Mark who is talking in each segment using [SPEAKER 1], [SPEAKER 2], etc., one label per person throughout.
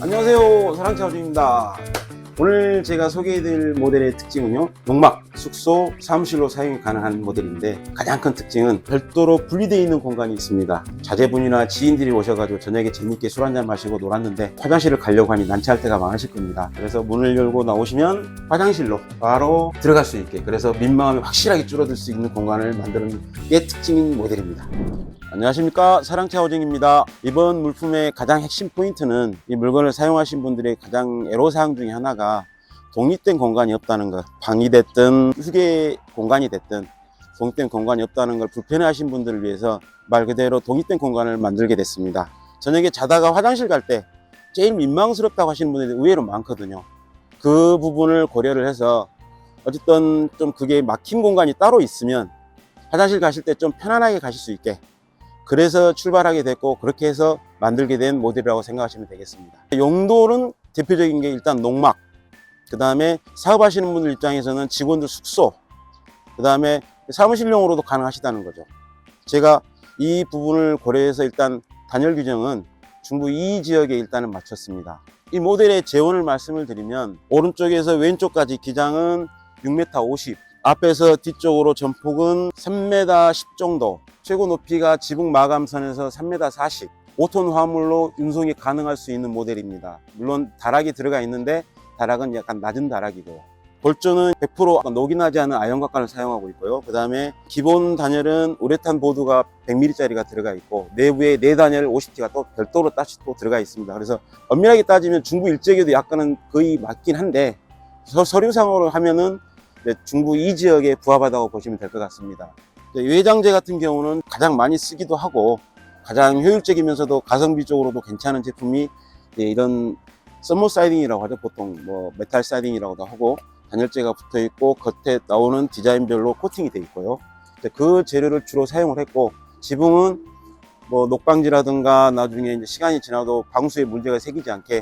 [SPEAKER 1] 안녕하세요, 사랑차우주입니다. 오늘 제가 소개해드릴 모델의 특징은요, 농막, 숙소, 사무실로 사용이 가능한 모델인데 가장 큰 특징은 별도로 분리되어 있는 공간이 있습니다. 자제분이나 지인들이 오셔가지고 저녁에 재밌게 술 한잔 마시고 놀았는데 화장실을 가려고 하니 난처할 때가 많으실 겁니다. 그래서 문을 열고 나오시면 화장실로 바로 들어갈 수 있게, 그래서 민망함이 확실하게 줄어들 수 있는 공간을 만드는 게 특징인 모델입니다. 안녕하십니까, 사랑차오징입니다. 이번 물품의 가장 핵심 포인트는 이 물건을 사용하신 분들의 가장 애로사항 중에 하나가 독립된 공간이 없다는 것. 방이 됐든 휴게 공간이 됐든 독립된 공간이 없다는 걸 불편해하신 분들을 위해서 말 그대로 독립된 공간을 만들게 됐습니다. 저녁에 자다가 화장실 갈 때 제일 민망스럽다고 하시는 분들이 의외로 많거든요. 그 부분을 고려를 해서 어쨌든 좀 그게 막힌 공간이 따로 있으면 화장실 가실 때 좀 편안하게 가실 수 있게, 그래서 출발하게 됐고 그렇게 해서 만들게 된 모델이라고 생각하시면 되겠습니다. 용도는 대표적인 게 일단 농막, 그 다음에 사업하시는 분들 입장에서는 직원들 숙소, 그 다음에 사무실용으로도 가능하시다는 거죠. 제가 이 부분을 고려해서 일단 단열 규정은 중부 2 지역에 일단은 맞췄습니다. 이 모델의 재원을 말씀을 드리면 오른쪽에서 왼쪽까지 기장은 6m 50, 앞에서 뒤쪽으로 전폭은 3m 10 정도, 최고 높이가 지붕 마감선에서 3m 40, 5톤 화물로 운송이 가능할 수 있는 모델입니다. 물론 다락이 들어가 있는데 다락은 약간 낮은 다락이고요. 볼조는 100% 녹이 나지 않은 아연각관을 사용하고 있고요. 그 다음에 기본 단열은 우레탄 보드가 100mm짜리가 들어가 있고 내부에 내단열 50T가 또 별도로 다시 또 들어가 있습니다. 그래서 엄밀하게 따지면 중부 일적에도 약간은 거의 맞긴 한데 서류상으로 하면은 중부 2 지역에 부합하다고 보시면 될 것 같습니다. 외장재 같은 경우는 가장 많이 쓰기도 하고 가장 효율적이면서도 가성비적으로도 괜찮은 제품이 이런 썸머 사이딩이라고 하죠. 보통 뭐 메탈 사이딩이라고도 하고 단열재가 붙어 있고 겉에 나오는 디자인별로 코팅이 되어 있고요. 그 재료를 주로 사용을 했고, 지붕은 뭐 녹방지라든가 나중에 이제 시간이 지나도 방수에 문제가 생기지 않게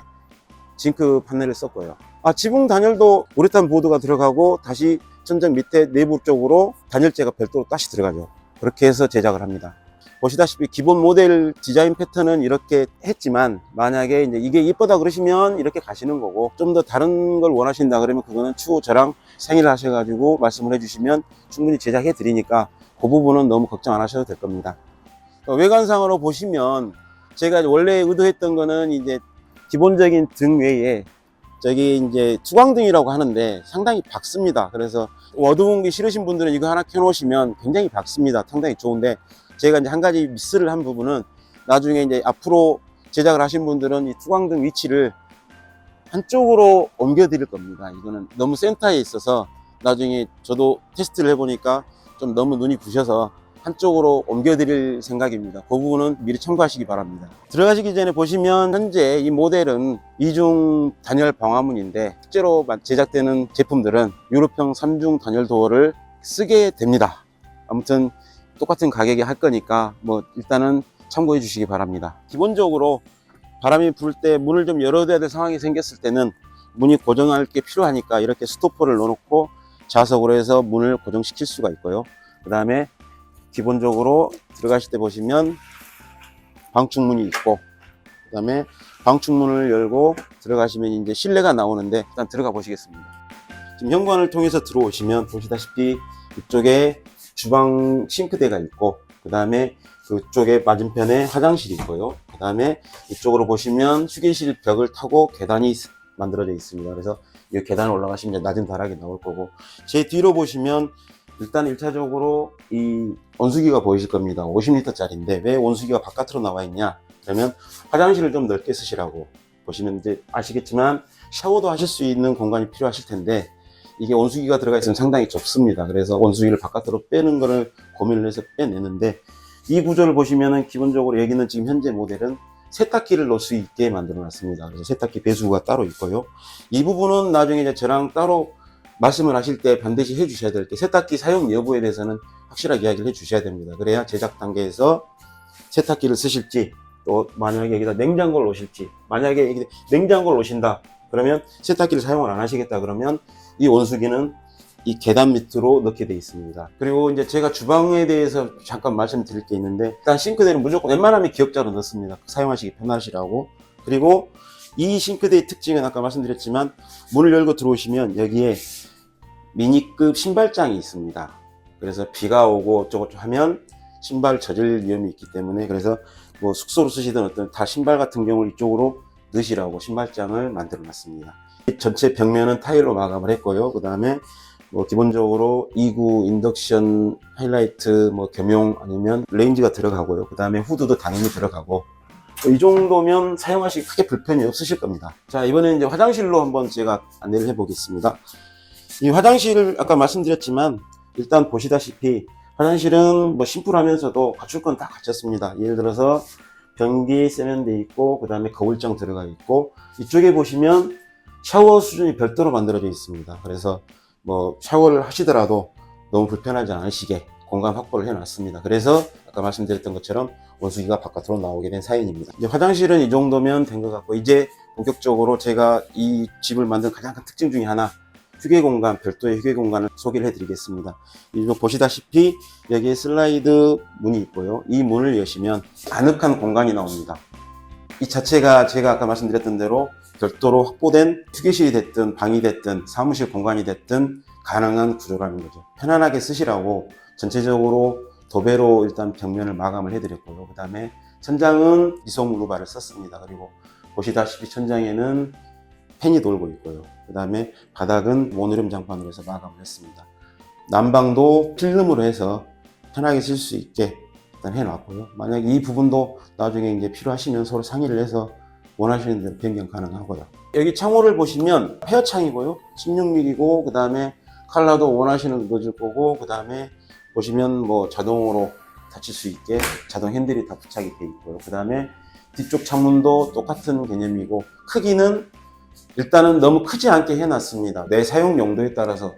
[SPEAKER 1] 징크 판넬을 썼고요. 지붕 단열도 우레탄 보드가 들어가고 다시 천장 밑에 내부 쪽으로 단열재가 별도로 다시 들어가죠. 그렇게 해서 제작을 합니다. 보시다시피 기본 모델 디자인 패턴은 이렇게 했지만 만약에 이제 이게 이쁘다 그러시면 이렇게 가시는 거고, 좀 더 다른 걸 원하신다 그러면 그거는 추후 저랑 상의를 하셔가지고 말씀을 해주시면 충분히 제작해 드리니까 그 부분은 너무 걱정 안 하셔도 될 겁니다. 외관상으로 보시면 제가 원래 의도했던 거는 이제 기본적인 등 외에 저기 이제 투광등이라고 하는데 상당히 밝습니다. 그래서 어두운 게 싫으신 분들은 이거 하나 켜놓으시면 굉장히 밝습니다. 상당히 좋은데 제가 이제 한 가지 미스를 한 부분은 나중에 이제 앞으로 제작을 하신 분들은 이 투광등 위치를 한쪽으로 옮겨 드릴 겁니다. 이거는 너무 센터에 있어서 나중에 저도 테스트를 해보니까 좀 너무 눈이 부셔서 한쪽으로 옮겨 드릴 생각입니다. 그 부분은 미리 참고하시기 바랍니다. 들어가시기 전에 보시면 현재 이 모델은 이중 단열 방화문인데 실제로 제작되는 제품들은 유럽형 3중 단열 도어를 쓰게 됩니다. 아무튼 똑같은 가격에 할 거니까 뭐 일단은 참고해 주시기 바랍니다. 기본적으로 바람이 불 때 문을 좀 열어둬야 될 상황이 생겼을 때는 문이 고정할 게 필요하니까 이렇게 스토퍼를 넣어놓고 자석으로 해서 문을 고정시킬 수가 있고요. 그 다음에 기본적으로 들어가실 때 보시면 방충문이 있고, 그 다음에 방충문을 열고 들어가시면 이제 실내가 나오는데 일단 들어가 보시겠습니다. 지금 현관을 통해서 들어오시면 보시다시피 이쪽에 주방 싱크대가 있고, 그 다음에 그쪽에 맞은편에 화장실이 있고요. 그 다음에 이쪽으로 보시면 휴게실 벽을 타고 계단이 만들어져 있습니다. 그래서 이 계단을 올라가시면 낮은 다락이 나올 거고, 제 뒤로 보시면 일단 1차적으로 이 온수기가 보이실 겁니다. 50L 짜리인데 왜 온수기가 바깥으로 나와 있냐? 그러면 화장실을 좀 넓게 쓰시라고 보시면 이제 아시겠지만 샤워도 하실 수 있는 공간이 필요하실 텐데 이게 온수기가 들어가 있으면 상당히 좁습니다. 그래서 온수기를 바깥으로 빼는 거를 고민을 해서 빼내는데, 이 구조를 보시면은 기본적으로 여기는 지금 현재 모델은 세탁기를 넣을 수 있게 만들어 놨습니다. 그래서 세탁기 배수구가 따로 있고요. 이 부분은 나중에 이제 저랑 따로 말씀을 하실 때 반드시 해 주셔야 될 게, 세탁기 사용 여부에 대해서는 확실하게 이야기를 해 주셔야 됩니다. 그래야 제작 단계에서 세탁기를 쓰실지, 또 만약에 여기다 냉장고를 놓으실지, 만약에 여기다 냉장고를 놓으신다 그러면 세탁기를 사용을 안 하시겠다 그러면 이 온수기는 이 계단 밑으로 넣게 되어 있습니다. 그리고 이제 제가 주방에 대해서 잠깐 말씀드릴 게 있는데, 일단 싱크대는 무조건 웬만하면 기역자로 넣습니다. 사용하시기 편하시라고. 그리고 이 싱크대의 특징은 아까 말씀드렸지만 문을 열고 들어오시면 여기에 미니급 신발장이 있습니다. 그래서 비가 오고 어쩌고저쩌고 하면 신발 젖을 위험이 있기 때문에, 그래서 뭐 숙소로 쓰시던 어떤 다 신발 같은 경우를 이쪽으로 넣으시라고 신발장을 만들어 놨습니다. 전체 벽면은 타일로 마감을 했고요. 그 다음에 뭐 기본적으로 2구 인덕션 하이라이트 뭐 겸용 아니면 레인지가 들어가고요. 그 다음에 후드도 당연히 들어가고, 이 정도면 사용하시기 크게 불편이 없으실 겁니다. 자, 이번에는 이제 화장실로 한번 제가 안내를 해 보겠습니다. 이 화장실을 아까 말씀드렸지만 일단 보시다시피 화장실은 뭐 심플하면서도 갖출 건 다 갖췄습니다. 예를 들어서 변기 세면대 있고, 그 다음에 거울장 들어가 있고, 이쪽에 보시면 샤워 수준이 별도로 만들어져 있습니다. 그래서 뭐 샤워를 하시더라도 너무 불편하지 않으시게 공간 확보를 해놨습니다. 그래서 아까 말씀드렸던 것처럼 원수기가 바깥으로 나오게 된 사연입니다. 이제 화장실은 이 정도면 된 것 같고, 이제 본격적으로 제가 이 집을 만든 가장 큰 특징 중에 하나, 휴게 공간, 별도의 휴게 공간을 소개를 해드리겠습니다. 이거 보시다시피 여기에 슬라이드 문이 있고요. 이 문을 여시면 아늑한 공간이 나옵니다. 이 자체가 제가 아까 말씀드렸던 대로 별도로 확보된 휴게실이 됐든 방이 됐든 사무실 공간이 됐든 가능한 구조라는 거죠. 편안하게 쓰시라고 전체적으로 도배로 일단 벽면을 마감을 해드렸고요. 그 다음에 천장은 미송 루바를 썼습니다. 그리고 보시다시피 천장에는 팬이 돌고 있고요. 그 다음에 바닥은 모노륨 장판으로 해서 마감을 했습니다. 난방도 필름으로 해서 편하게 쓸 수 있게 일단 해놨고요. 만약에 이 부분도 나중에 이제 필요하시면 서로 상의를 해서 원하시는 대로 변경 가능하고요. 여기 창호를 보시면 페어창이고요. 16mm고, 그 다음에 컬러도 원하시는 거 넣어줄 거고, 그 다음에 보시면 뭐 자동으로 닫힐 수 있게 자동 핸들이 다 부착이 되어 있고요. 그 다음에 뒤쪽 창문도 똑같은 개념이고, 크기는 일단은 너무 크지 않게 해놨습니다. 내 사용 용도에 따라서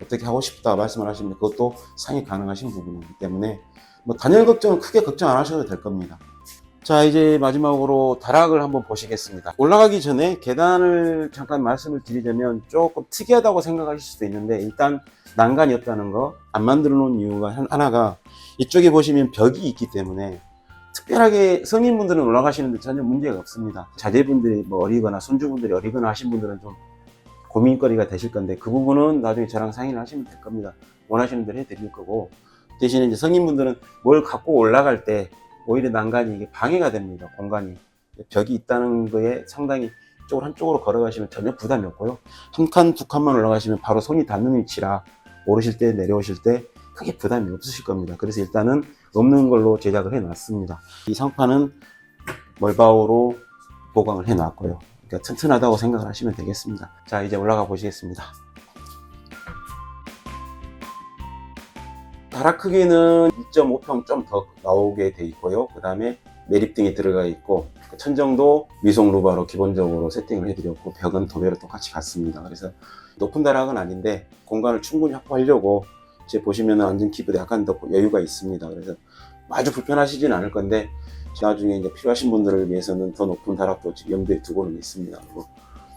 [SPEAKER 1] 어떻게 하고 싶다 말씀을 하시면 그것도 상의 가능하신 부분이기 때문에 뭐 단열 걱정은 크게 걱정 안 하셔도 될 겁니다. 자, 이제 마지막으로 다락을 한번 보시겠습니다. 올라가기 전에 계단을 잠깐 말씀을 드리자면 조금 특이하다고 생각하실 수도 있는데, 일단 난간이 없다는 거 안 만들어 놓은 이유가 하나가, 이쪽에 보시면 벽이 있기 때문에 특별하게 성인분들은 올라가시는데 전혀 문제가 없습니다. 자제분들이 뭐 어리거나 손주분들이 어리거나 하신 분들은 좀 고민거리가 되실 건데, 그 부분은 나중에 저랑 상의를 하시면 될 겁니다. 원하시는 대로 해드릴 거고, 대신에 이제 성인분들은 뭘 갖고 올라갈 때 오히려 난간이 이게 방해가 됩니다. 공간이. 벽이 있다는 거에 상당히 이쪽으로 한쪽으로 걸어가시면 전혀 부담이 없고요. 한 칸, 두 칸만 올라가시면 바로 손이 닿는 위치라 오르실 때, 내려오실 때 크게 부담이 없으실 겁니다. 그래서 일단은 없는 걸로 제작을 해 놨습니다. 이 상판은 멀바우로 보강을 해 놨고요. 그러니까 튼튼하다고 생각을 하시면 되겠습니다. 자, 이제 올라가 보시겠습니다. 다락 크기는 2.5평 좀 더 나오게 돼 있고요. 그 다음에 매립등이 들어가 있고, 천정도 미송 루바로 기본적으로 세팅을 해드렸고, 벽은 도배로 똑같이 갔습니다. 그래서 높은 다락은 아닌데 공간을 충분히 확보하려고 이제 보시면은 완전 키보드 약간 더 여유가 있습니다. 그래서 아주 불편하시진 않을 건데, 나중에 이제 필요하신 분들을 위해서는 더 높은 다락도 염두에 두고는 있습니다. 그리고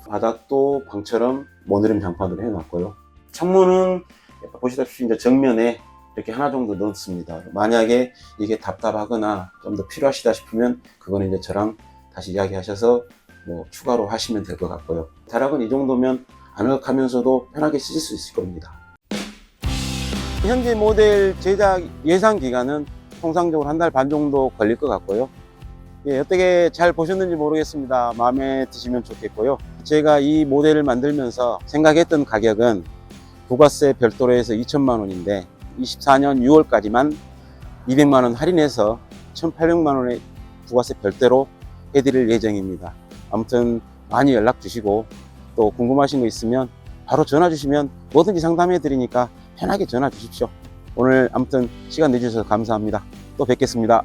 [SPEAKER 1] 바닥도 방처럼 모노륨 장판으로 해놨고요. 창문은 보시다시피 이제 정면에 이렇게 하나 정도 넣습니다. 만약에 이게 답답하거나 좀 더 필요하시다 싶으면 그거는 이제 저랑 다시 이야기하셔서 뭐 추가로 하시면 될 것 같고요. 다락은 이 정도면 아늑하면서도 편하게 쓰실 수 있을 겁니다. 현재 모델 제작 예상 기간은 통상적으로 한 달 반 정도 걸릴 것 같고요. 예, 어떻게 잘 보셨는지 모르겠습니다. 마음에 드시면 좋겠고요. 제가 이 모델을 만들면서 생각했던 가격은 부가세 별도로 해서 2천만 원인데 24년 6월까지만 200만 원 할인해서 1,800만 원의 부가세 별도로 해드릴 예정입니다. 아무튼 많이 연락 주시고, 또 궁금하신 거 있으면 바로 전화 주시면 뭐든지 상담해 드리니까 편하게 전화 주십시오. 오늘 아무튼 시간 내주셔서 감사합니다. 또 뵙겠습니다.